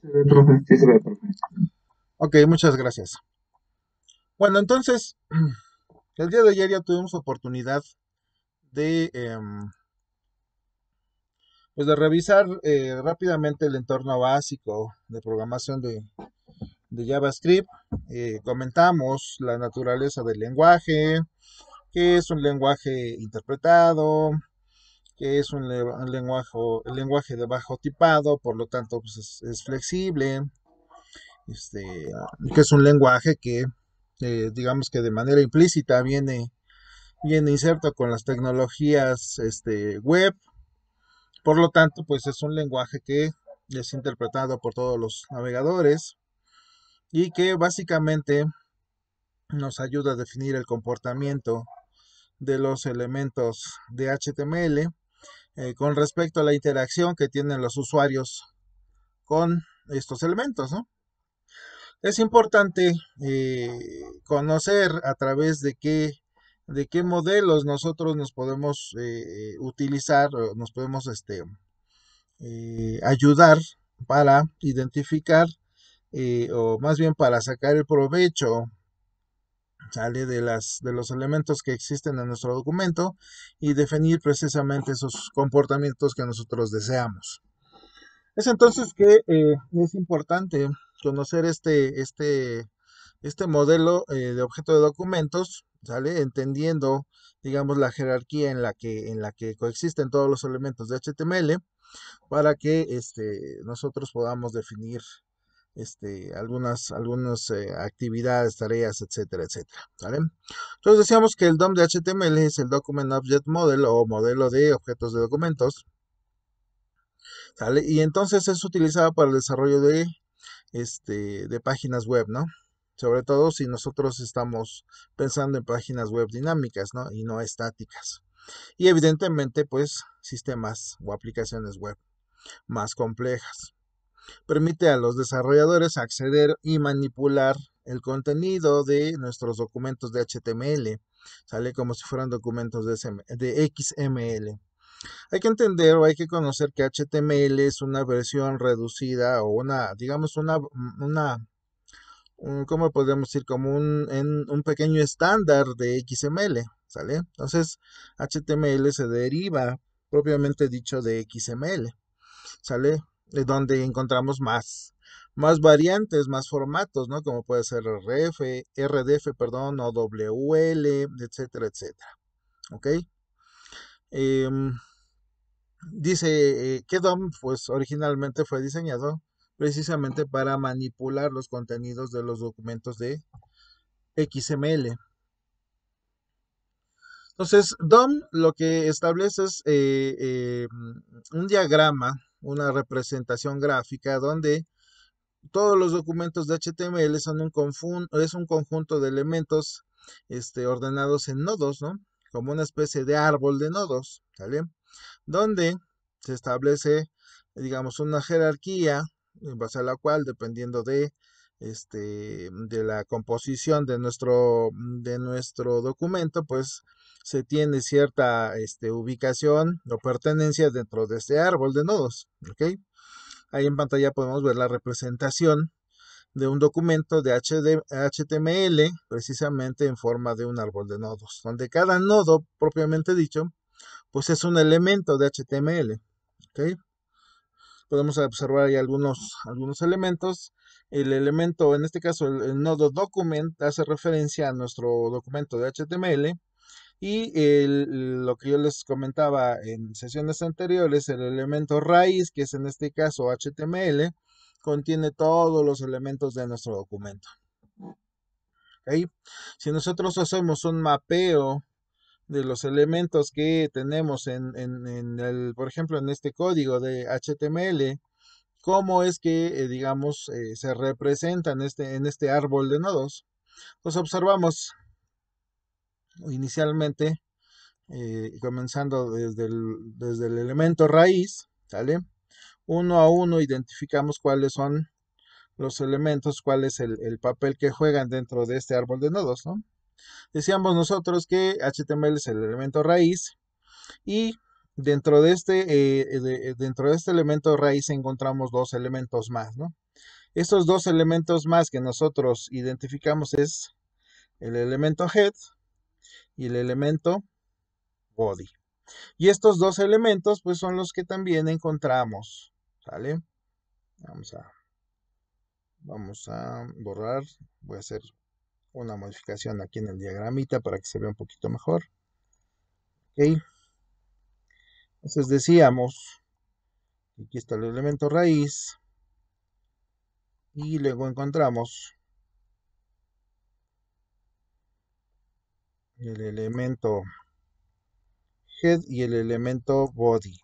Se ve, profe, sí se ve, profe. Ok, muchas gracias. Bueno, entonces, el día de ayer ya tuvimos oportunidad de, pues de revisar rápidamente el entorno básico de programación de JavaScript. Comentamos la naturaleza del lenguaje, qué es un lenguaje interpretado, qué es un lenguaje de bajo tipado, por lo tanto pues es flexible, que es un lenguaje que digamos que de manera implícita viene inserto con las tecnologías web, por lo tanto, pues es un lenguaje que es interpretado por todos los navegadores y que básicamente nos ayuda a definir el comportamiento de los elementos de HTML con respecto a la interacción que tienen los usuarios con estos elementos, ¿no? Es importante conocer a través de qué modelos nosotros nos podemos utilizar, o nos podemos ayudar para identificar o más bien para sacar el provecho, sale de los elementos que existen en nuestro documento y definir precisamente esos comportamientos que nosotros deseamos. Es entonces que es importante conocer este modelo de objeto de documentos, ¿sale? Entendiendo, digamos, la jerarquía en la que coexisten todos los elementos de HTML para que nosotros podamos definir algunas actividades, tareas, etcétera, etcétera. ¿Vale? Entonces decíamos que el DOM de HTML es el Document Object Model o modelo de objetos de documentos. ¿Sale? Y entonces es utilizado para el desarrollo de páginas web, ¿no? Sobre todo si nosotros estamos pensando en páginas web dinámicas, ¿no? Y no estáticas. Y evidentemente, pues, sistemas o aplicaciones web más complejas. Permite a los desarrolladores acceder y manipular el contenido de nuestros documentos de HTML, sale como si fueran documentos de XML. Hay que entender o hay que conocer que HTML es una versión reducida o digamos, ¿cómo podemos decir? Como un pequeño estándar de XML, ¿sale? Entonces, HTML se deriva propiamente dicho de XML. ¿Sale? Donde encontramos más variantes, más formatos, ¿no? Como puede ser RDF, perdón, o WL, etcétera, etcétera. ¿Ok? Em, dice que DOM, pues originalmente fue diseñado precisamente para manipular los contenidos de los documentos de XML. Entonces, DOM lo que establece es un diagrama, una representación gráfica donde todos los documentos de HTML son es un conjunto de elementos ordenados en nodos, ¿no? Como una especie de árbol de nodos, ¿sale? Donde se establece, digamos, una jerarquía en base a la cual, dependiendo de la composición de nuestro documento, pues se tiene cierta ubicación o pertenencia dentro de este árbol de nodos, ¿ok? Ahí en pantalla podemos ver la representación de un documento de HTML precisamente en forma de un árbol de nodos, donde cada nodo, propiamente dicho, pues es un elemento de HTML. ¿Ok? Podemos observar ahí algunos elementos. El elemento, en este caso el nodo document, hace referencia a nuestro documento de HTML. Y lo que yo les comentaba en sesiones anteriores, el elemento raíz, que es en este caso HTML, contiene todos los elementos de nuestro documento. ¿Ok? Si nosotros hacemos un mapeo de los elementos que tenemos por ejemplo, en este código de HTML, cómo es que, digamos, se representa en este árbol de nodos. Pues observamos inicialmente, comenzando desde el elemento raíz, ¿sale? Uno a uno identificamos cuáles son los elementos, cuál es el papel que juegan dentro de este árbol de nodos, ¿no? Decíamos nosotros que HTML es el elemento raíz y dentro de este elemento raíz encontramos dos elementos más, ¿no? Estos dos elementos más que nosotros identificamos es el elemento head y el elemento body. Y estos dos elementos pues son los que también encontramos, ¿sale? Vamos a borrar, voy a hacer una modificación aquí en el diagramita para que se vea un poquito mejor. Ok, entonces decíamos, aquí está el elemento raíz y luego encontramos el elemento head y el elemento body.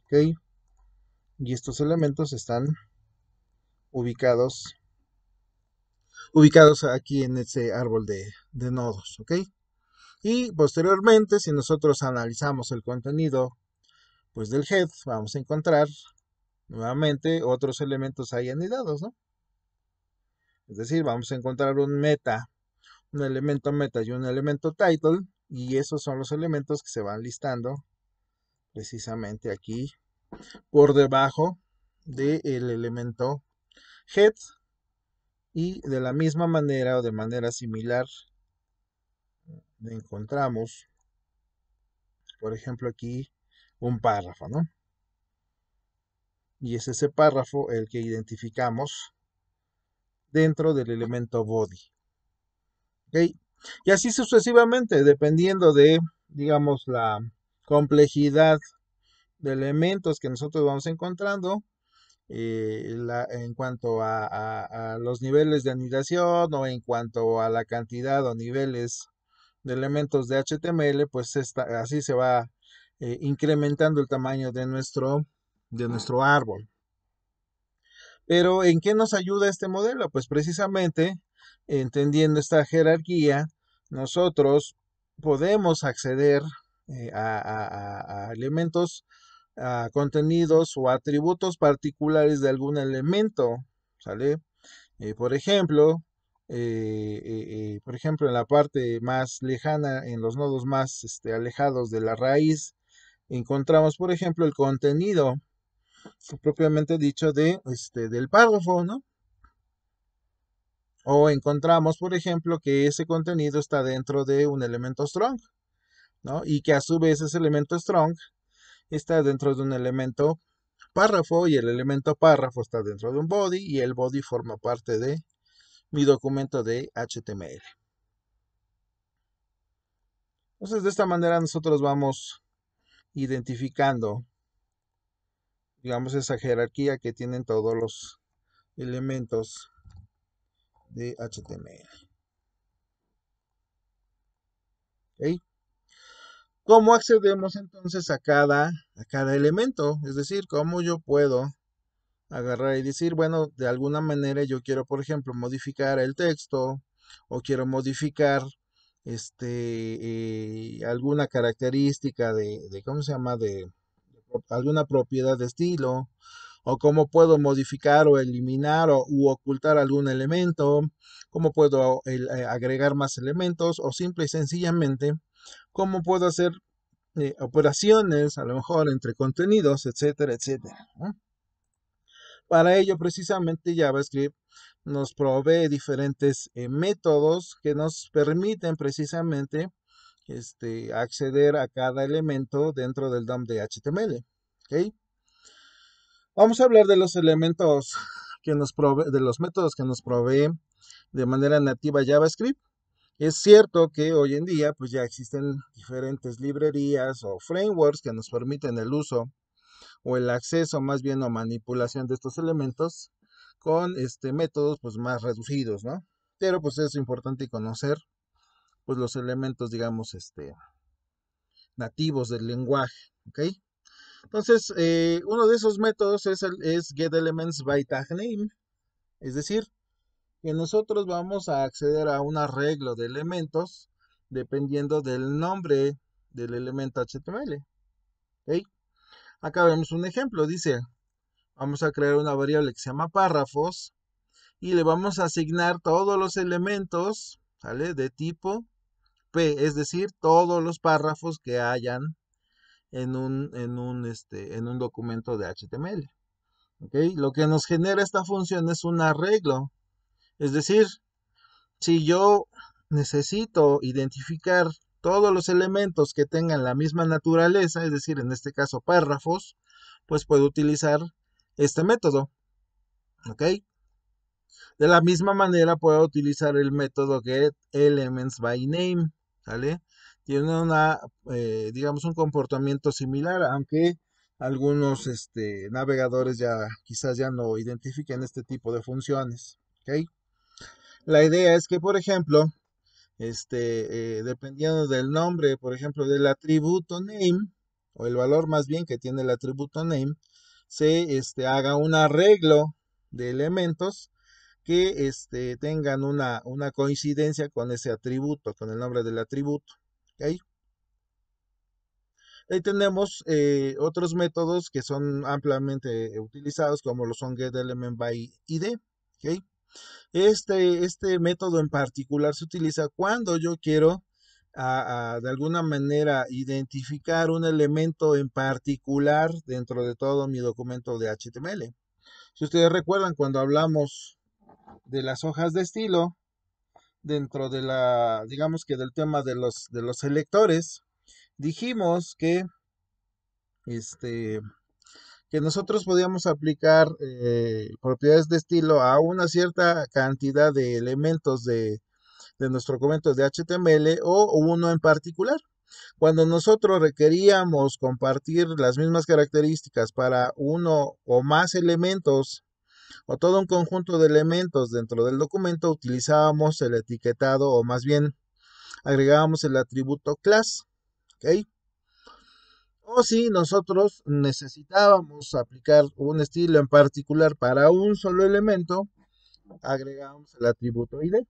Ok, y estos elementos están ubicados aquí en ese árbol de nodos, ¿ok? Y posteriormente, si nosotros analizamos el contenido pues del head, vamos a encontrar nuevamente otros elementos ahí anidados, ¿no? Es decir, vamos a encontrar un elemento meta y un elemento title, y esos son los elementos que se van listando precisamente aquí por debajo del elemento head, y de la misma manera o de manera similar encontramos, por ejemplo, aquí un párrafo, ¿no? Y es ese párrafo el que identificamos dentro del elemento body. ¿Ok? Y así sucesivamente, dependiendo de, digamos, la complejidad de elementos que nosotros vamos encontrando, en cuanto a los niveles de anidación o en cuanto a la cantidad o niveles de elementos de HTML, pues así se va incrementando el tamaño de nuestro árbol. Pero ¿en qué nos ayuda este modelo? Pues precisamente entendiendo esta jerarquía, nosotros podemos acceder a elementos, a contenidos o atributos particulares de algún elemento, ¿sale? Por ejemplo, en la parte más lejana, en los nodos más alejados de la raíz, encontramos, por ejemplo, el contenido propiamente dicho del párrafo, ¿no? O encontramos, por ejemplo, que ese contenido está dentro de un elemento strong, ¿no? Y que a su vez ese elemento strong está dentro de un elemento párrafo, y el elemento párrafo está dentro de un body, y el body forma parte de mi documento de HTML. Entonces, de esta manera nosotros vamos identificando, digamos, esa jerarquía que tienen todos los elementos de HTML. ¿Ok? ¿Cómo accedemos entonces a cada elemento? Es decir, ¿cómo yo puedo agarrar y decir, bueno, de alguna manera yo quiero, por ejemplo, modificar el texto, o quiero modificar alguna característica ¿cómo se llama? De alguna propiedad de estilo, o cómo puedo modificar o eliminar u ocultar algún elemento, cómo puedo agregar más elementos, o simple y sencillamente cómo puedo hacer operaciones, a lo mejor entre contenidos, etcétera, etcétera, ¿no? Para ello, precisamente, JavaScript nos provee diferentes métodos que nos permiten precisamente acceder a cada elemento dentro del DOM de HTML. ¿Ok? Vamos a hablar de los elementos de los métodos que nos provee de manera nativa JavaScript. Es cierto que hoy en día pues ya existen diferentes librerías o frameworks que nos permiten el uso o el acceso más bien o manipulación de estos elementos con métodos pues más reducidos, ¿no? Pero pues es importante conocer pues los elementos, digamos, nativos del lenguaje, ¿ok? Entonces, uno de esos métodos es getElementsByTagName, es decir, que nosotros vamos a acceder a un arreglo de elementos dependiendo del nombre del elemento HTML. ¿Ok? Acá vemos un ejemplo, dice, vamos a crear una variable que se llama párrafos y le vamos a asignar todos los elementos, ¿sale? De tipo P, es decir, todos los párrafos que hayan en un documento de HTML. ¿Ok? Lo que nos genera esta función es un arreglo. Es decir, si yo necesito identificar todos los elementos que tengan la misma naturaleza, es decir, en este caso párrafos, pues puedo utilizar este método. ¿Ok? De la misma manera puedo utilizar el método getElementsByName, ¿sale? Tiene digamos, un comportamiento similar, aunque algunos navegadores ya quizás ya no identifiquen este tipo de funciones, ¿ok? La idea es que, por ejemplo, dependiendo del nombre, por ejemplo, del atributo name, o el valor más bien que tiene el atributo name, se haga un arreglo de elementos que tengan una coincidencia con ese atributo, con el nombre del atributo. ¿Ok? Ahí tenemos otros métodos que son ampliamente utilizados, como lo son getElementById. ¿Ok? Este método en particular se utiliza cuando yo quiero de alguna manera identificar un elemento en particular dentro de todo mi documento de HTML. Si ustedes recuerdan, cuando hablamos de las hojas de estilo, dentro de digamos que del tema de los selectores, dijimos este, que nosotros podíamos aplicar propiedades de estilo a una cierta cantidad de elementos de nuestro documento de HTML o uno en particular. Cuando nosotros requeríamos compartir las mismas características para uno o más elementos o todo un conjunto de elementos dentro del documento, utilizábamos el etiquetado o más bien agregábamos el atributo class. ¿Ok? O si nosotros necesitábamos aplicar un estilo en particular para un solo elemento, agregamos el atributo ID.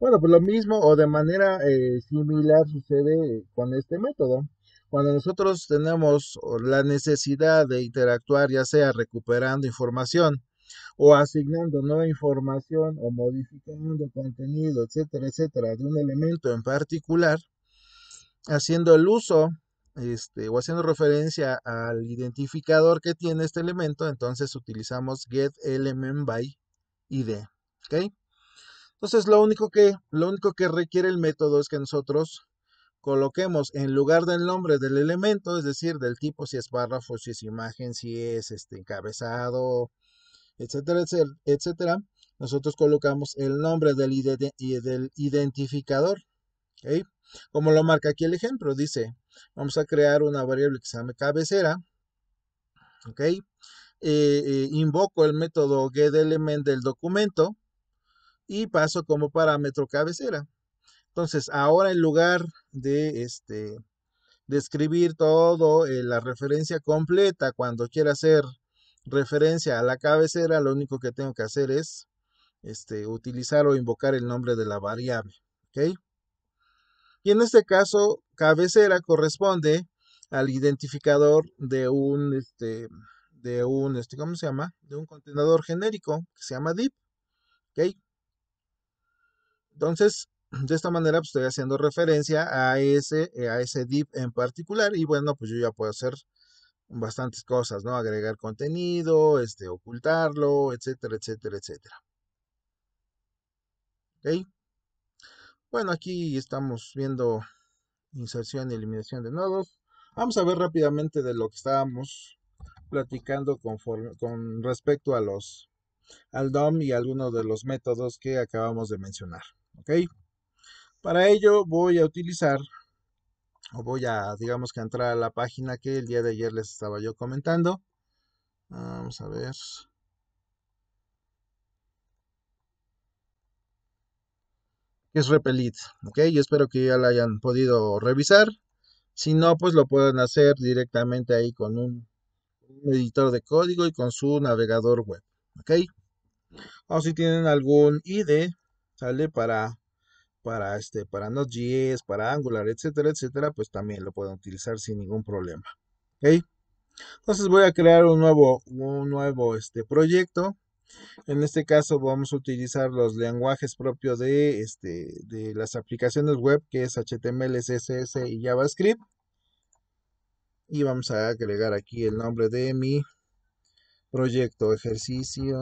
Bueno, pues lo mismo o de manera similar sucede con este método. Cuando nosotros tenemos la necesidad de interactuar, ya sea recuperando información o asignando nueva información o modificando contenido, etcétera, etcétera, de un elemento en particular, haciendo el uso o haciendo referencia al identificador que tiene este elemento, entonces utilizamos getElementById. ¿Ok? Entonces lo único que requiere el método es que nosotros coloquemos en lugar del nombre del elemento, es decir, del tipo, si es párrafo, si es imagen, si es encabezado, etcétera, etcétera, etcétera, nosotros colocamos el nombre del identificador. ¿Ok? Como lo marca aquí el ejemplo, dice, vamos a crear una variable que se llame cabecera. ¿Ok? Invoco el método getElement del documento y paso como parámetro cabecera. Entonces, ahora en lugar de escribir todo la referencia completa cuando quiera hacer referencia a la cabecera, lo único que tengo que hacer es utilizar o invocar el nombre de la variable. ¿Ok? Y en este caso, cabecera corresponde al identificador ¿cómo se llama? De un contenedor genérico que se llama div. ¿Ok? Entonces, de esta manera pues, estoy haciendo referencia a ese div en particular y bueno, pues yo ya puedo hacer bastantes cosas, ¿no? Agregar contenido, ocultarlo, etcétera, etcétera, etcétera. ¿Ok? Bueno, aquí estamos viendo inserción y eliminación de nodos. Vamos a ver rápidamente de lo que estábamos platicando con respecto a al DOM y algunos de los métodos que acabamos de mencionar. ¿Ok? Para ello voy a utilizar o voy a, digamos que entrar a la página que el día de ayer les estaba yo comentando. Vamos a ver. Que es Repelit, ¿ok? Yo espero que ya la hayan podido revisar. Si no, pues lo pueden hacer directamente ahí con un editor de código y con su navegador web, ¿ok? O si tienen algún IDE, ¿sale? Para Node.js, para Angular, etcétera, etcétera, pues también lo pueden utilizar sin ningún problema, ¿ok? Entonces voy a crear un nuevo proyecto. En este caso vamos a utilizar los lenguajes propios de las aplicaciones web, que es HTML, CSS y JavaScript. y vamos a agregar aquí el nombre de mi proyecto, ejercicio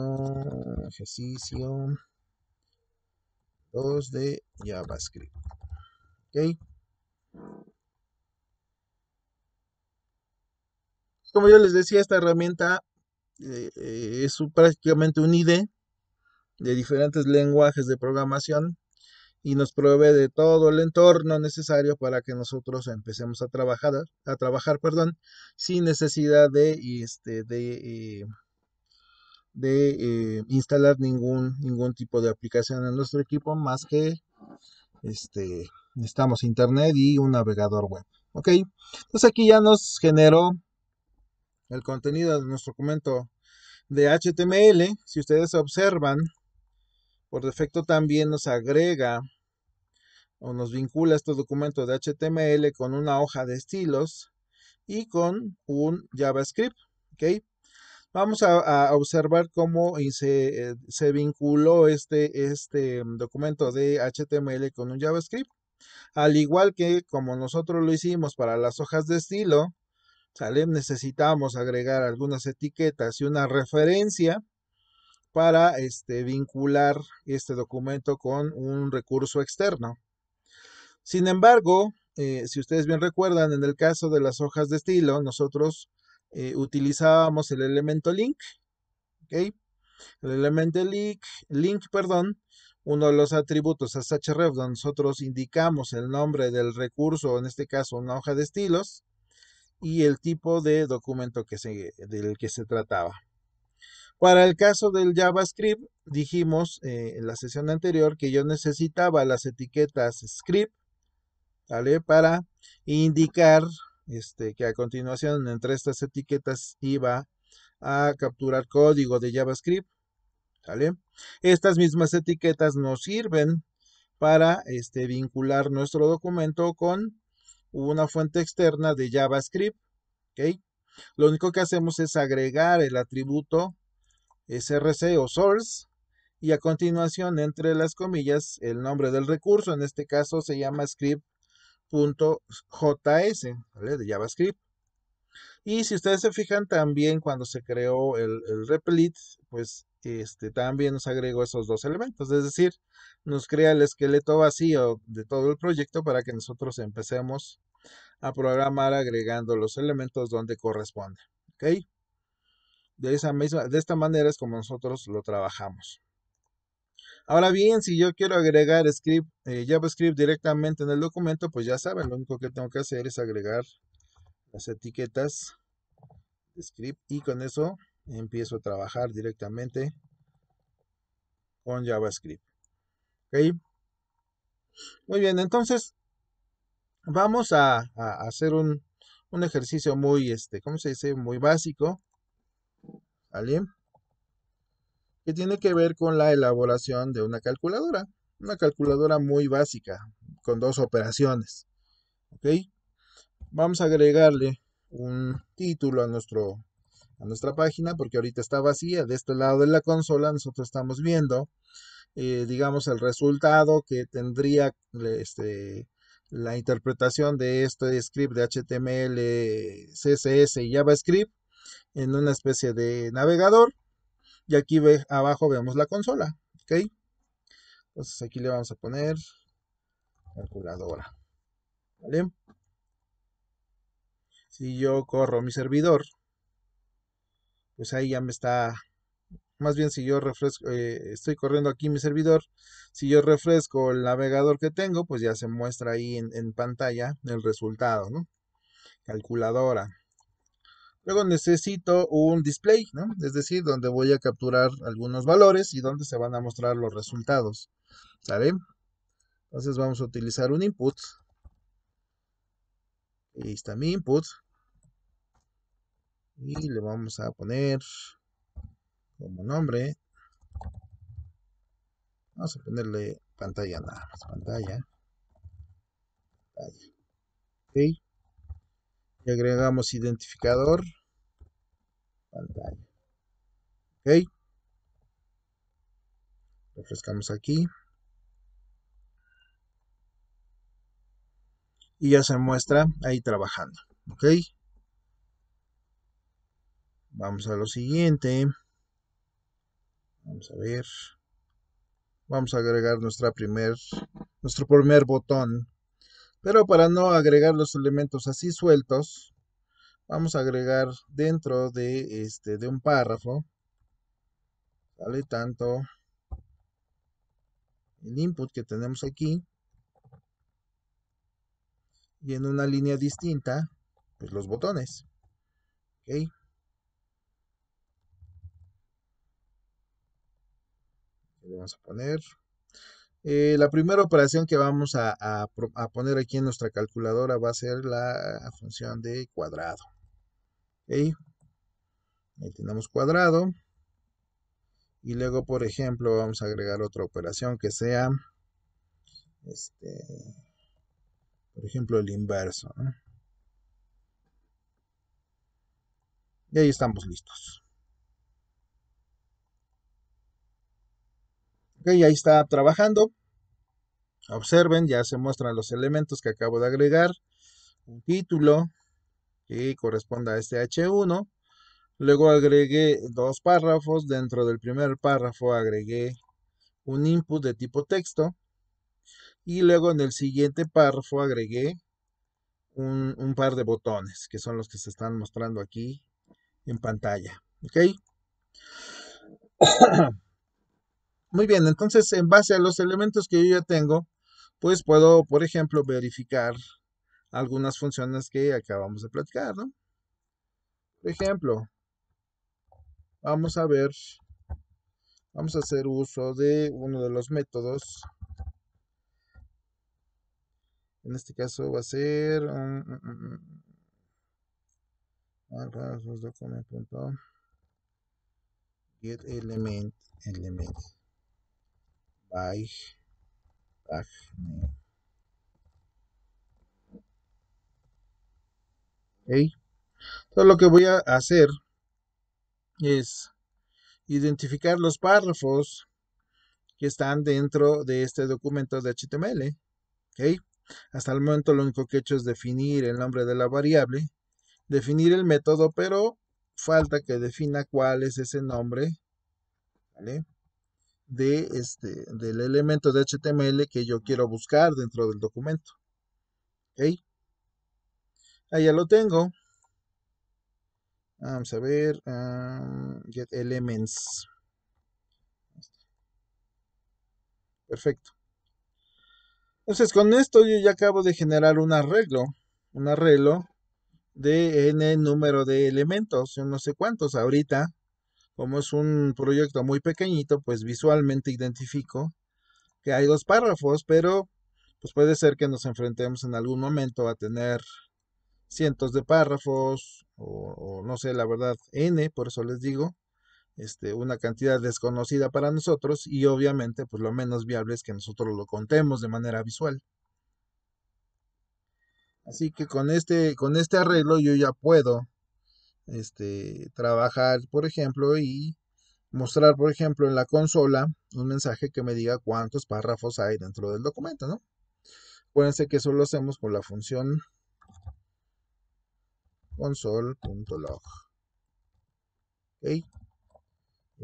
2 de JavaScript. ¿Ok? Como yo les decía, esta herramienta es prácticamente un IDE de diferentes lenguajes de programación y nos provee de todo el entorno necesario para que nosotros empecemos a trabajar, perdón, sin necesidad de instalar ningún tipo de aplicación en nuestro equipo más que necesitamos internet y un navegador web. Ok, entonces aquí ya nos generó el contenido de nuestro documento de HTML. Si ustedes observan, por defecto también nos agrega o nos vincula estos documentos de HTML con una hoja de estilos y con un JavaScript. ¿Ok? Vamos a observar cómo se vinculó este documento de HTML con un JavaScript. Al igual que como nosotros lo hicimos para las hojas de estilo, ¿sale? Necesitamos agregar algunas etiquetas y una referencia para vincular este documento con un recurso externo. Sin embargo, si ustedes bien recuerdan, en el caso de las hojas de estilo, nosotros utilizábamos el elemento link, ¿ok? El elemento link, perdón, uno de los atributos es href, donde nosotros indicamos el nombre del recurso, en este caso una hoja de estilos, y el tipo de documento del que se trataba. Para el caso del JavaScript, dijimos en la sesión anterior que yo necesitaba las etiquetas script, ¿vale? Para indicar que a continuación entre estas etiquetas iba a capturar código de JavaScript, ¿vale? Estas mismas etiquetas nos sirven para vincular nuestro documento con una fuente externa de JavaScript, ¿ok? Lo único que hacemos es agregar el atributo src o source y a continuación entre las comillas el nombre del recurso, en este caso se llama script.js, ¿vale? De JavaScript. Y si ustedes se fijan también cuando se creó el Replit, pues también nos agregó esos dos elementos, es decir, nos crea el esqueleto vacío de todo el proyecto para que nosotros empecemos a programar agregando los elementos donde corresponde. ¿Ok? De esta manera es como nosotros lo trabajamos. Ahora bien, si yo quiero agregar JavaScript directamente en el documento, pues ya saben, lo único que tengo que hacer es agregar las etiquetas de script y con eso empiezo a trabajar directamente con JavaScript. ¿Ok? Muy bien, entonces vamos a hacer un ejercicio muy, ¿cómo se dice? Muy básico, ¿vale? Que tiene que ver con la elaboración de una calculadora muy básica, con dos operaciones, ¿ok? Vamos a agregarle un título a nuestra página, porque ahorita está vacía. De este lado de la consola nosotros estamos viendo, digamos, el resultado que tendría la interpretación de este script de HTML, CSS y JavaScript en una especie de navegador. Y aquí abajo vemos la consola, ¿ok? Entonces aquí le vamos a poner calculadora, ¿vale? Si yo corro mi servidor, pues ahí ya me está, más bien si yo refresco, estoy corriendo aquí mi servidor, si yo refresco el navegador que tengo, pues ya se muestra ahí en pantalla el resultado, ¿no? Calculadora. Luego necesito un display, ¿no? Es decir, donde voy a capturar algunos valores y donde se van a mostrar los resultados, ¿sale? Entonces vamos a utilizar un input. Ahí está mi input. Y le vamos a poner como nombre. Vamos a ponerle pantalla nada más. Pantalla. Ok. Y agregamos identificador. Pantalla. Ok. Refrescamos aquí. Y ya se muestra ahí trabajando. Ok. Vamos a lo siguiente. Vamos a ver. Vamos a agregar nuestro primer botón. Pero para no agregar los elementos así sueltos, vamos a agregar dentro de un párrafo, ¿vale? Tanto el input que tenemos aquí y en una línea distinta, pues los botones. ¿Ok? Le vamos a poner. La primera operación que vamos a poner aquí en nuestra calculadora va a ser la función de cuadrado. ¿Ok? Ahí tenemos cuadrado. Y luego, por ejemplo, vamos a agregar otra operación que sea, por ejemplo, el inverso, ¿no? Y ahí estamos listos. Ok, ahí está trabajando. Observen, ya se muestran los elementos que acabo de agregar. Un título que corresponda a este H1. Luego agregué dos párrafos. Dentro del primer párrafo agregué un input de tipo texto. Y luego en el siguiente párrafo agregué un par de botones, que son los que se están mostrando aquí en pantalla. ¿Ok? Muy bien, entonces en base a los elementos que yo ya tengo, pues puedo, por ejemplo, verificar algunas funciones que acabamos de platicar, ¿no? Por ejemplo, vamos a ver, vamos a hacer uso de uno de los métodos. En este caso va a ser get element by tag name. ¿Ok? Todo lo que voy a hacer es identificar los párrafos que están dentro de este documento de HTML. ¿Ok? Hasta el momento lo único que he hecho es definir el nombre de la variable, definir el método, pero falta que defina cuál es ese nombre, ¿vale? Del elemento de HTML que yo quiero buscar dentro del documento. ¿Ok? Ahí ya lo tengo. Vamos a ver. Get elements. Perfecto. Entonces con esto yo ya acabo de generar un arreglo de n número de elementos, yo no sé cuántos ahorita. Como es un proyecto muy pequeñito, pues visualmente identifico que hay dos párrafos, pero pues puede ser que nos enfrentemos en algún momento a tener cientos de párrafos o no sé, la verdad, n, por eso les digo, una cantidad desconocida para nosotros y obviamente pues lo menos viable es que nosotros lo contemos de manera visual. Así que con este arreglo yo ya puedo trabajar, por ejemplo, y mostrar, por ejemplo, en la consola un mensaje que me diga cuántos párrafos hay dentro del documento, ¿no? Acuérdense que eso lo hacemos con la función console.log. ¿Ok?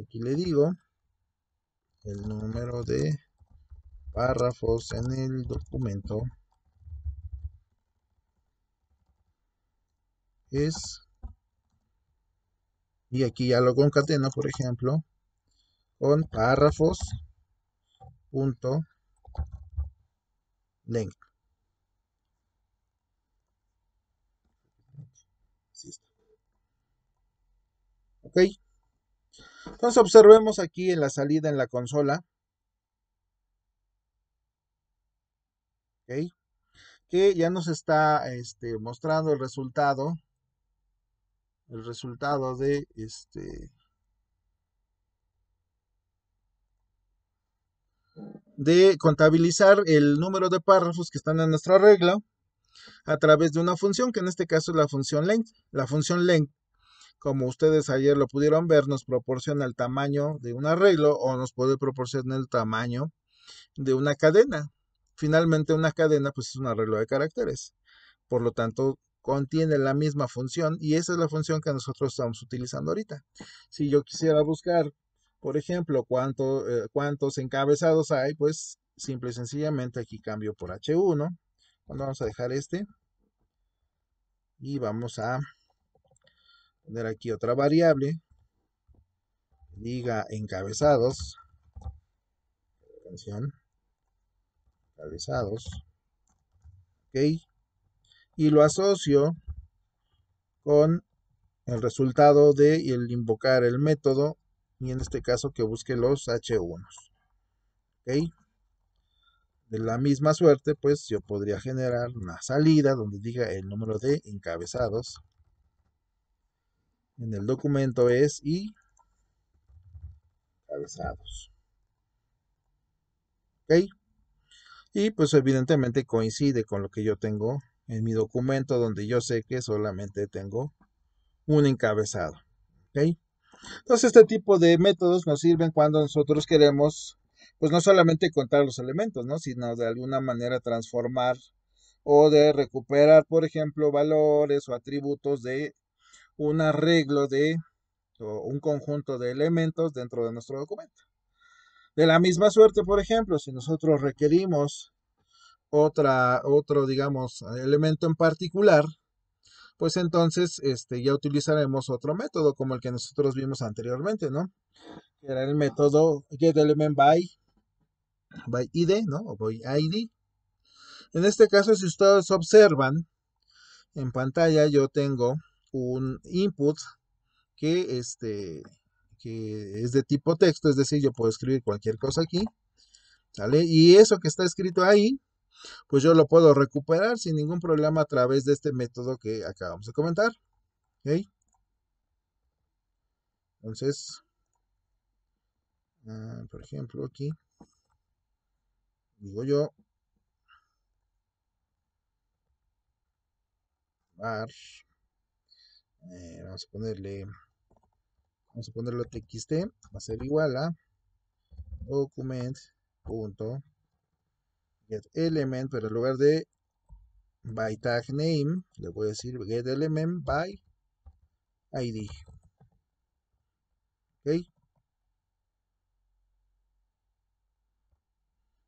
Aquí le digo el número de párrafos en el documento es, y aquí ya lo concateno, por ejemplo, con párrafos punto length. Ok, entonces observemos aquí en la salida en la consola, ok, que ya nos está mostrando el resultado de contabilizar el número de párrafos que están en nuestro arreglo a través de una función, que en este caso es la función length. La función length, como ustedes ayer lo pudieron ver, nos proporciona el tamaño de un arreglo o nos puede proporcionar el tamaño de una cadena. Finalmente, una cadena pues es un arreglo de caracteres. Por lo tanto, contiene la misma función y esa es la función que nosotros estamos utilizando ahorita. Si yo quisiera buscar, por ejemplo, cuántos encabezados hay, pues simple y sencillamente aquí cambio por H1. Bueno, vamos a dejar este y vamos a poner aquí otra variable, diga encabezados, atención, encabezados, ok, y lo asocio con el resultado de el invocar el método y en este caso que busque los H1. ¿Ok? De la misma suerte, pues yo podría generar una salida donde diga el número de encabezados. En el documento es y encabezados. ¿Ok? Y pues evidentemente coincide con lo que yo tengo en mi documento donde yo sé que solamente tengo un encabezado. ¿Ok? Entonces este tipo de métodos nos sirven cuando nosotros queremos, pues no solamente contar los elementos, ¿no? Sino de alguna manera transformar o de recuperar, por ejemplo, valores o atributos de un arreglo de o un conjunto de elementos dentro de nuestro documento. De la misma suerte, por ejemplo, si nosotros requerimos otro, digamos, elemento en particular, pues entonces ya utilizaremos otro método como el que nosotros vimos anteriormente, ¿no? Que era el método getElementBy ID, ¿no? O by ID. En este caso, si ustedes observan en pantalla, yo tengo un input que, que es de tipo texto, es decir, yo puedo escribir cualquier cosa aquí, ¿sale? Y eso que está escrito ahí, pues yo lo puedo recuperar sin ningún problema a través de este método que acabamos de comentar, ¿ok? Entonces, por ejemplo, aquí digo yo, var, vamos a ponerlo txt, va a ser igual a document.getElement, pero en lugar de by tag name, le voy a decir getElement by ID. ¿Ok?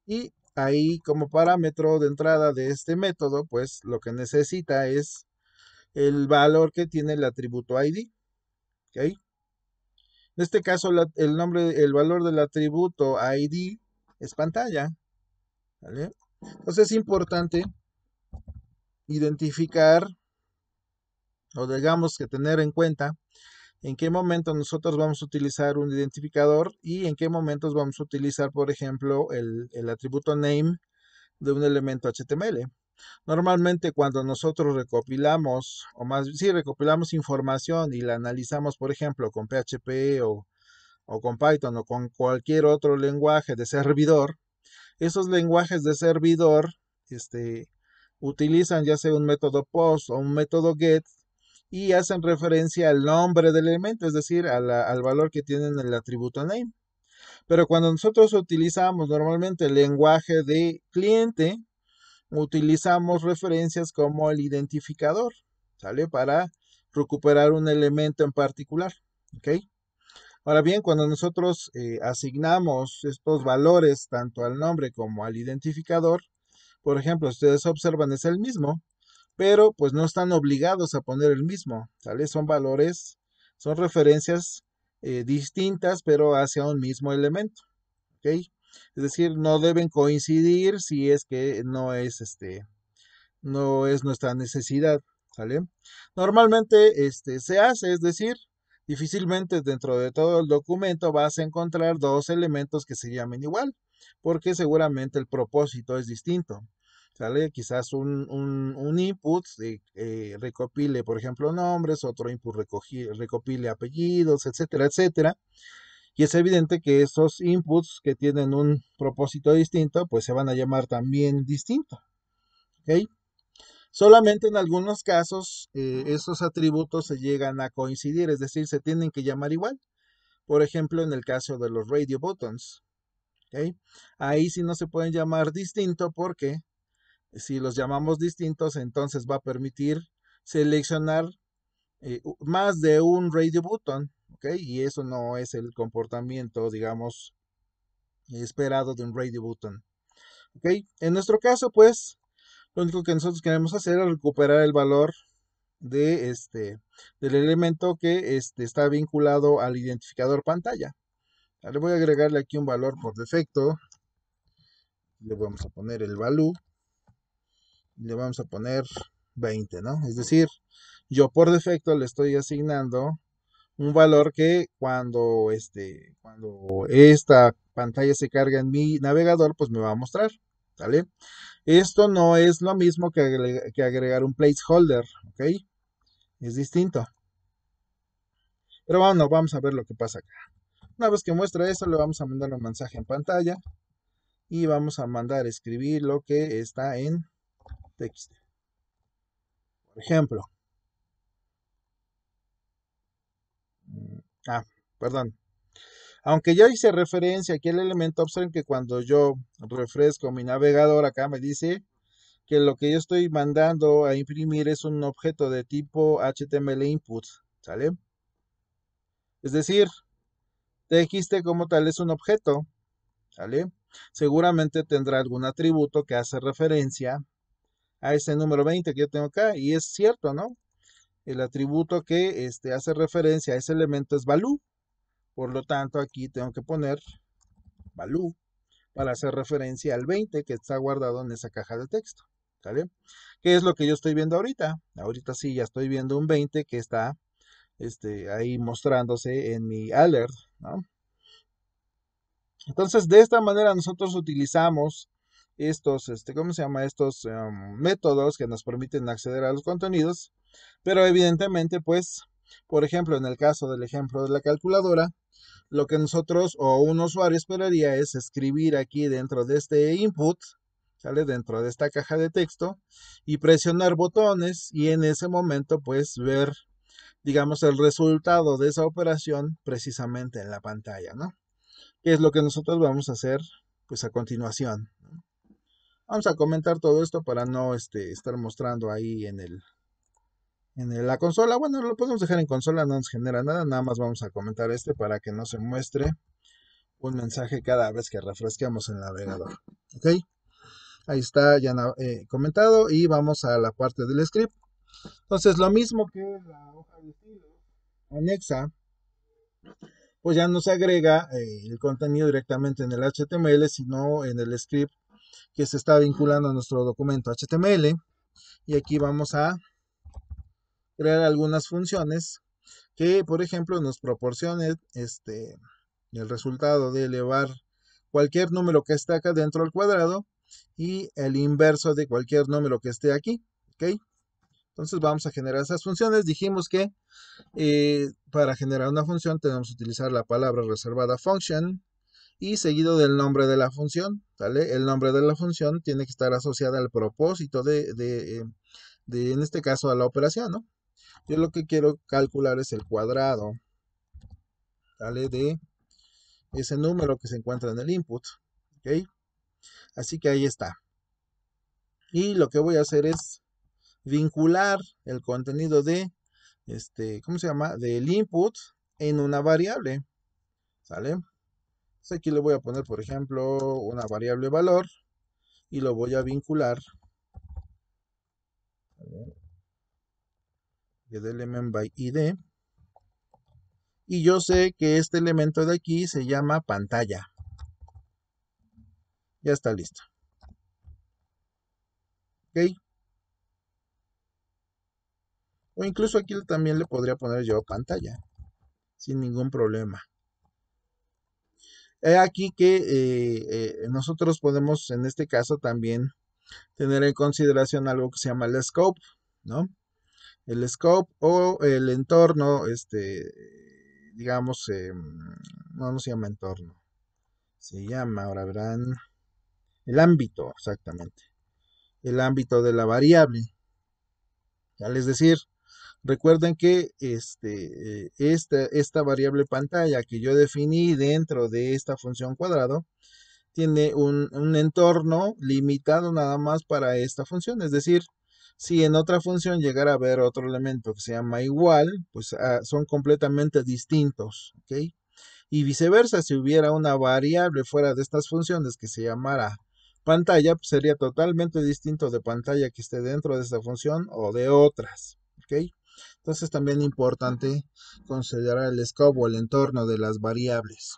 Y ahí como parámetro de entrada de este método, pues lo que necesita es el valor que tiene el atributo ID. ¿Ok? En este caso, el valor del atributo ID es pantalla. ¿Vale? Entonces es importante identificar o digamos que tener en cuenta en qué momento nosotros vamos a utilizar un identificador y en qué momentos vamos a utilizar, por ejemplo, el atributo name de un elemento HTML. Normalmente cuando nosotros recopilamos, o más sí, recopilamos información y la analizamos, por ejemplo, con PHP o con Python o con cualquier otro lenguaje de servidor, esos lenguajes de servidor utilizan ya sea un método post o un método get y hacen referencia al nombre del elemento, es decir, al valor que tiene en el atributo name. Pero cuando nosotros utilizamos normalmente el lenguaje de cliente, utilizamos referencias como el identificador, ¿sale? Para recuperar un elemento en particular, ¿ok? Ahora bien, cuando nosotros asignamos estos valores tanto al nombre como al identificador, por ejemplo, ustedes observan es el mismo, pero pues no están obligados a poner el mismo, ¿sale? Son valores, son referencias distintas, pero hacia un mismo elemento, ¿ok? Es decir, no deben coincidir si es que no es nuestra necesidad, ¿sale? Normalmente se hace, es decir, difícilmente dentro de todo el documento vas a encontrar dos elementos que se llamen igual, porque seguramente el propósito es distinto. ¿Sale? Quizás un input recopile, por ejemplo, nombres, otro input recopile apellidos, etcétera, etcétera. Y es evidente que esos inputs que tienen un propósito distinto, pues se van a llamar también distinto. ¿Ok? Solamente en algunos casos esos atributos se llegan a coincidir, es decir, se tienen que llamar igual. Por ejemplo, en el caso de los radio buttons. ¿Ok? Ahí sí no se pueden llamar distinto porque si los llamamos distintos, entonces va a permitir seleccionar más de un radio button, ¿ok? Y eso no es el comportamiento, digamos, esperado de un radio button, ¿ok? En nuestro caso, pues, lo único que nosotros queremos hacer es recuperar el valor de del elemento que está vinculado al identificador pantalla. Le voy a agregarle aquí un valor por defecto. Le vamos a poner el value. Le vamos a poner 20, ¿no? Es decir, yo por defecto le estoy asignando un valor que cuando esta pantalla se carga en mi navegador, pues me va a mostrar, ¿vale? Esto no es lo mismo que agregar un placeholder, ¿ok? Es distinto. Pero bueno, vamos a ver lo que pasa acá. Una vez que muestra eso, le vamos a mandar un mensaje en pantalla y vamos a mandar a escribir lo que está en texto. Por ejemplo, perdón. Aunque ya hice referencia aquí al elemento, observen que cuando yo refresco mi navegador acá me dice que lo que yo estoy mandando a imprimir es un objeto de tipo HTML input, ¿sale? Es decir, TXT como tal es un objeto, ¿sale? Seguramente tendrá algún atributo que hace referencia a ese número 20 que yo tengo acá, y es cierto, ¿no? El atributo que hace referencia a ese elemento es value, por lo tanto aquí tengo que poner value para hacer referencia al 20 que está guardado en esa caja de texto, ¿sale? ¿Qué es lo que yo estoy viendo ahorita? Ahorita sí, ya estoy viendo un 20 que está ahí mostrándose en mi alert, ¿no? Entonces, de esta manera nosotros utilizamos estos, ¿cómo se llama? Estos métodos que nos permiten acceder a los contenidos, pero evidentemente, pues, por ejemplo, en el caso del ejemplo de la calculadora, lo que nosotros o un usuario esperaría es escribir aquí dentro de este input, ¿sale? Dentro de esta caja de texto y presionar botones y en ese momento, pues, ver, digamos, el resultado de esa operación precisamente en la pantalla, ¿no? ¿Qué es lo que nosotros vamos a hacer pues a continuación? Vamos a comentar todo esto para no estar mostrando ahí la consola. Bueno, lo podemos dejar en consola, no nos genera nada, nada más vamos a comentar para que no se muestre un mensaje cada vez que refresquemos el navegador. ¿Ok? Ahí está ya comentado y vamos a la parte del script. Entonces, lo mismo que la hoja de estilo anexa, pues ya no se agrega el contenido directamente en el HTML, sino en el script que se está vinculando a nuestro documento HTML. Y aquí vamos a crear algunas funciones que, por ejemplo, nos proporcione el resultado de elevar cualquier número que esté acá dentro del cuadrado y el inverso de cualquier número que esté aquí. ¿Ok? Entonces vamos a generar esas funciones. Dijimos que para generar una función tenemos que utilizar la palabra reservada function y seguido del nombre de la función, ¿vale? El nombre de la función tiene que estar asociada al propósito en este caso, a la operación, ¿no? Yo lo que quiero calcular es el cuadrado, ¿vale? De ese número que se encuentra en el input, ¿ok? Así que ahí está. Y lo que voy a hacer es vincular el contenido ¿cómo se llama? Del input en una variable, ¿sale? Entonces aquí le voy a poner, por ejemplo, una variable valor y lo voy a vincular element by id y yo sé que este elemento de aquí se llama pantalla. Ya está listo. ¿Ok? O incluso aquí también le podría poner yo pantalla sin ningún problema. He aquí que nosotros podemos en este caso también tener en consideración algo que se llama el scope, ¿no? El scope o el entorno, digamos, no se llama entorno, se llama, ahora verán, el ámbito, exactamente, el ámbito de la variable. Es decir, recuerden que esta variable pantalla que yo definí dentro de esta función cuadrado tiene un entorno limitado nada más para esta función, es decir, Si en otra función llegara a haber otro elemento que se llama igual, pues son completamente distintos, ¿ok? Y viceversa, si hubiera una variable fuera de estas funciones que se llamara pantalla, pues sería totalmente distinto de pantalla que esté dentro de esta función o de otras, ¿ok? Entonces también importante considerar el scope o el entorno de las variables,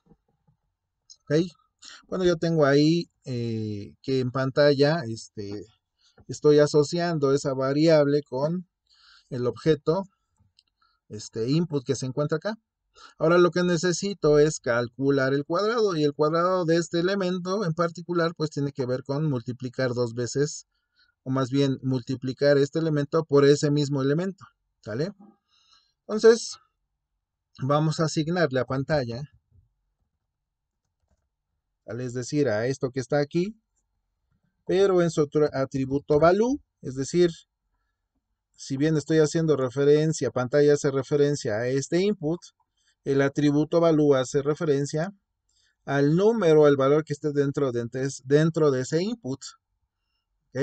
¿ok? Bueno, yo tengo ahí que en pantalla estoy asociando esa variable con el objeto input que se encuentra acá. Ahora lo que necesito es calcular el cuadrado y el cuadrado de este elemento en particular pues tiene que ver con multiplicar dos veces o más bien multiplicar este elemento por ese mismo elemento, ¿sale? Entonces vamos a asignarle a pantalla, ¿vale? Es decir, a esto que está aquí, pero en su atributo value, es decir, si bien estoy haciendo referencia, pantalla hace referencia a este input, el atributo value hace referencia al número, al valor que esté dentro de ese input. ¿Ok?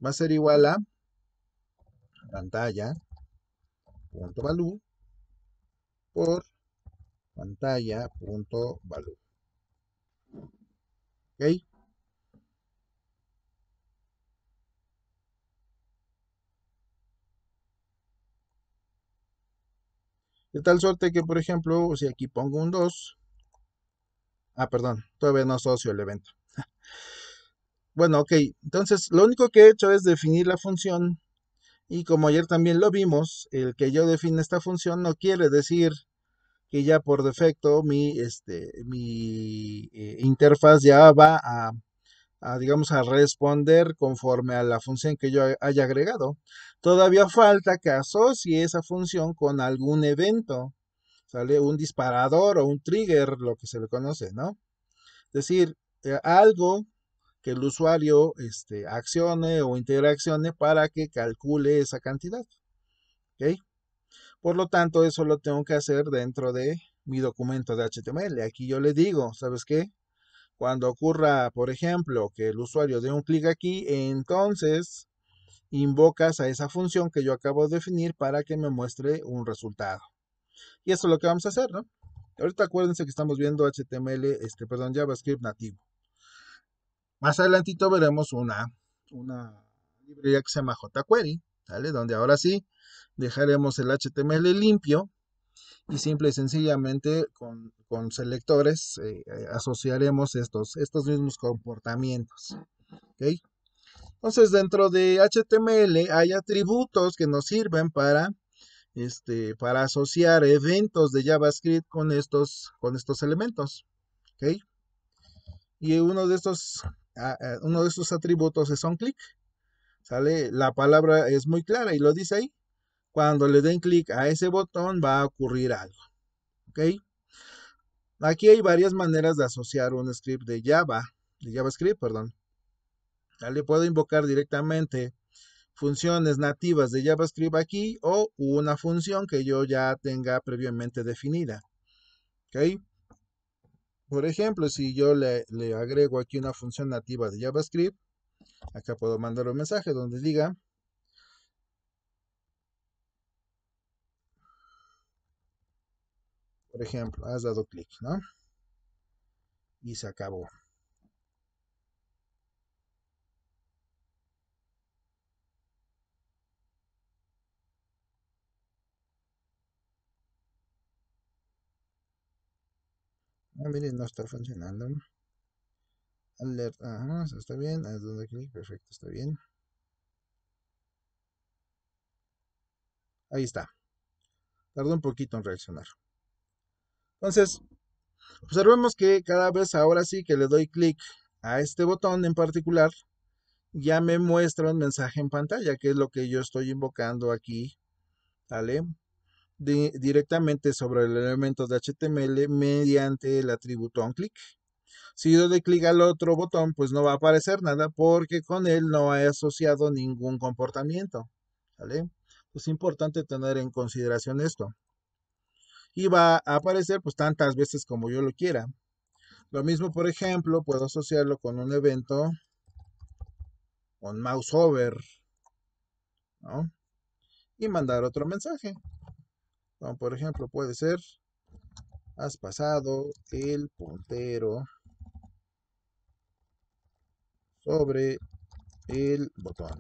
Va a ser igual a pantalla.value por pantalla.value. ¿Ok? De tal suerte que, por ejemplo, si aquí pongo un 2, perdón, todavía no asocio el evento. Bueno, ok, entonces lo único que he hecho es definir la función y como ayer también lo vimos, el que yo define esta función no quiere decir que ya por defecto mi interfaz ya va digamos, a responder conforme a la función que yo haya agregado. Todavía falta que asocie esa función con algún evento, ¿sale? Un disparador o un trigger, lo que se le conoce, ¿no? Es decir, algo que el usuario accione o interaccione para que calcule esa cantidad, ¿ok? Por lo tanto, eso lo tengo que hacer dentro de mi documento de HTML. Aquí yo le digo, ¿sabes qué? Cuando ocurra, por ejemplo, que el usuario dé un clic aquí, entonces invocas a esa función que yo acabo de definir para que me muestre un resultado. Y eso es lo que vamos a hacer, ¿no? Ahorita acuérdense que estamos viendo HTML, perdón, JavaScript nativo. Más adelantito veremos una librería que se llama jQuery, ¿vale? Donde ahora sí dejaremos el HTML limpio y simple y sencillamente con selectores asociaremos estos mismos comportamientos. ¿Ok? Entonces, dentro de HTML hay atributos que nos sirven para asociar eventos de JavaScript con estos elementos. ¿Ok? Y uno de estos atributos es onClick. ¿Sale? La palabra es muy clara y lo dice ahí. Cuando le den clic a ese botón va a ocurrir algo. ¿Ok? Aquí hay varias maneras de asociar un script de JavaScript, perdón. Le puedo invocar directamente funciones nativas de JavaScript aquí o una función que yo ya tenga previamente definida. ¿Ok? Por ejemplo, si yo le agrego aquí una función nativa de JavaScript, acá puedo mandar un mensaje donde diga, por ejemplo, has dado clic, ¿no? Y se acabó. Miren, no está funcionando. Alert, ajá, está bien. Has dado clic, perfecto, está bien. Ahí está. Tardó un poquito en reaccionar. Entonces, observemos que cada vez ahora sí que le doy clic a este botón en particular, ya me muestra un mensaje en pantalla, que es lo que yo estoy invocando aquí, ¿vale? Directamente sobre el elemento de HTML mediante el atributo onClick. Si yo doy clic al otro botón, pues no va a aparecer nada porque con él no he asociado ningún comportamiento, ¿vale? Es importante tener en consideración esto. Y va a aparecer pues tantas veces como yo lo quiera. Lo mismo, por ejemplo, puedo asociarlo con un evento, con mouse over, ¿no? Y mandar otro mensaje. Como por ejemplo puede ser, has pasado el puntero sobre el botón.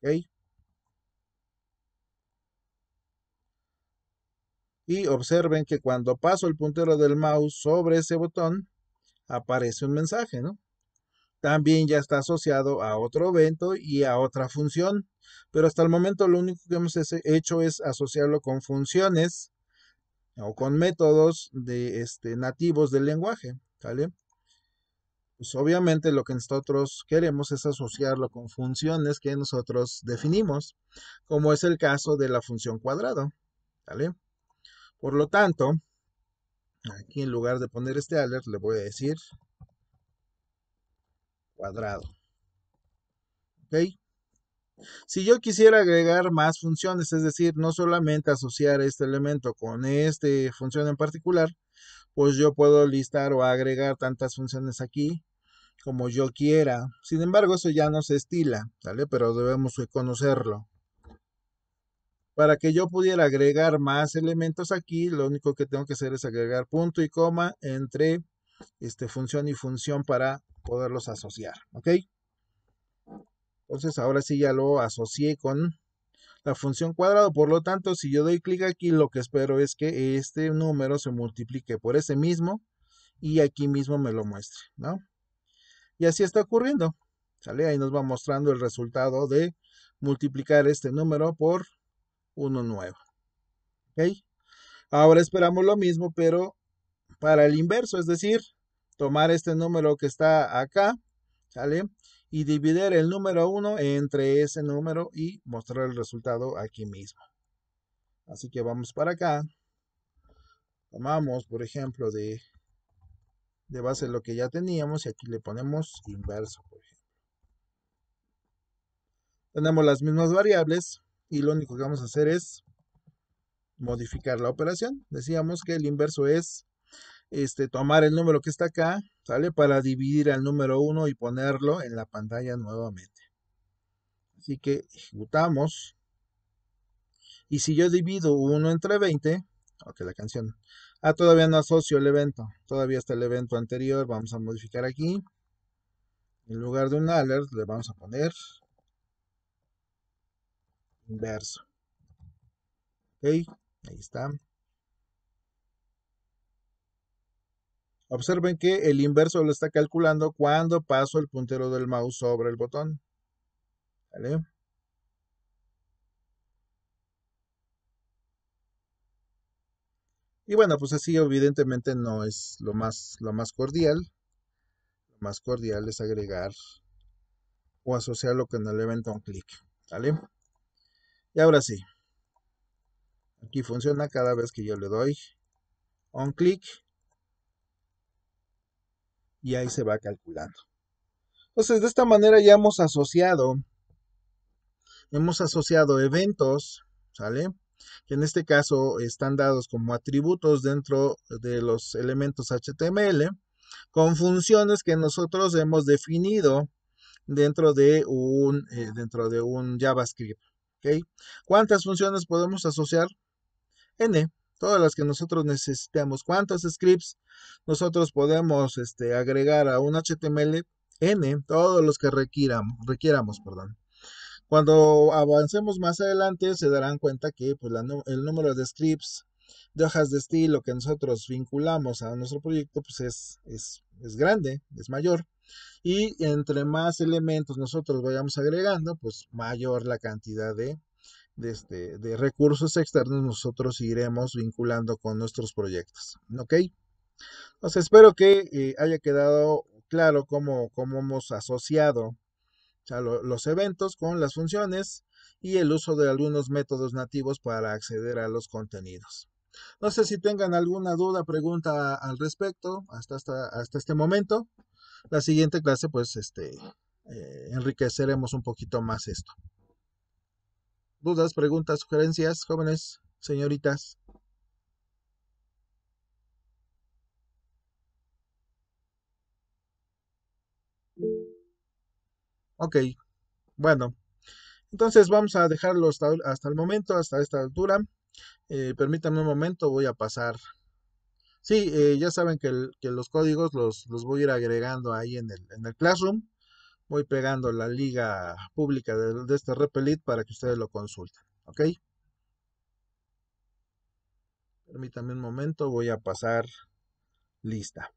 ¿Ok? Y observen que cuando paso el puntero del mouse sobre ese botón, aparece un mensaje, ¿no? También ya está asociado a otro evento y a otra función, pero hasta el momento lo único que hemos hecho es asociarlo con funciones o con métodos de nativos del lenguaje, ¿vale? Pues obviamente lo que nosotros queremos es asociarlo con funciones que nosotros definimos, como es el caso de la función cuadrado, ¿vale? Por lo tanto, aquí en lugar de poner este alert, le voy a decir cuadrado, ¿ok? Si yo quisiera agregar más funciones, es decir, no solamente asociar este elemento con esta función en particular, pues yo puedo listar o agregar tantas funciones aquí como yo quiera. Sin embargo, eso ya no se estila, ¿vale? Pero debemos conocerlo. Para que yo pudiera agregar más elementos aquí, lo único que tengo que hacer es agregar punto y coma entre función y función para poderlos asociar, ¿ok? Entonces ahora sí ya lo asocié con la función cuadrado. Por lo tanto, si yo doy clic aquí, lo que espero es que este número se multiplique por ese mismo y aquí mismo me lo muestre, ¿no? Y así está ocurriendo. ¿Sale? Ahí nos va mostrando el resultado de multiplicar este número por uno nuevo. ¿Ok? Ahora esperamos lo mismo, pero para el inverso, es decir, tomar este número que está acá, ¿sale? Y dividir el número 1 entre ese número y mostrar el resultado aquí mismo. Así que vamos para acá. Tomamos, por ejemplo, de base lo que ya teníamos y aquí le ponemos inverso, por ejemplo. Tenemos las mismas variables y lo único que vamos a hacer es modificar la operación. Decíamos que el inverso es tomar el número que está acá, ¿sale? Para dividir al número 1 y ponerlo en la pantalla nuevamente. Así que ejecutamos. Y si yo divido 1 entre 20, ok, la canción. Ah, todavía no asocio el evento. Todavía está el evento anterior. Vamos a modificar aquí. En lugar de un alert, le vamos a poner inverso. Ok, ahí está. Observen que el inverso lo está calculando cuando paso el puntero del mouse sobre el botón. ¿Vale? Y bueno, pues así evidentemente no es lo más cordial. Lo más cordial es agregar o asociarlo con el evento on click. ¿Vale? Y ahora sí, aquí funciona cada vez que yo le doy on click y ahí se va calculando. Entonces, de esta manera ya hemos asociado eventos, ¿sale? Que en este caso están dados como atributos dentro de los elementos HTML con funciones que nosotros hemos definido dentro de un JavaScript. ¿Ok? ¿Cuántas funciones podemos asociar? N, todas las que nosotros necesitemos. ¿Cuántos scripts nosotros podemos agregar a un HTML? N, todos los que requieramos, perdón. Cuando avancemos más adelante se darán cuenta que pues, el número de scripts, de hojas de estilo que nosotros vinculamos a nuestro proyecto pues es grande, es mayor. Y entre más elementos nosotros vayamos agregando, pues mayor la cantidad de recursos externos nosotros iremos vinculando con nuestros proyectos. ¿Ok? Entonces espero que haya quedado claro cómo hemos asociado, o sea, los eventos con las funciones y el uso de algunos métodos nativos para acceder a los contenidos. No sé si tengan alguna duda, pregunta al respecto hasta este momento. La siguiente clase, pues, enriqueceremos un poquito más esto. ¿Dudas, preguntas, sugerencias, jóvenes, señoritas? Ok, bueno. Entonces vamos a dejarlo hasta el momento, hasta esta altura. Permítanme un momento, voy a pasar. Sí, ya saben que los códigos los voy a ir agregando ahí en el Classroom. Voy pegando la liga pública de este Repelit para que ustedes lo consulten. ¿Ok? Permítanme un momento, voy a pasar lista.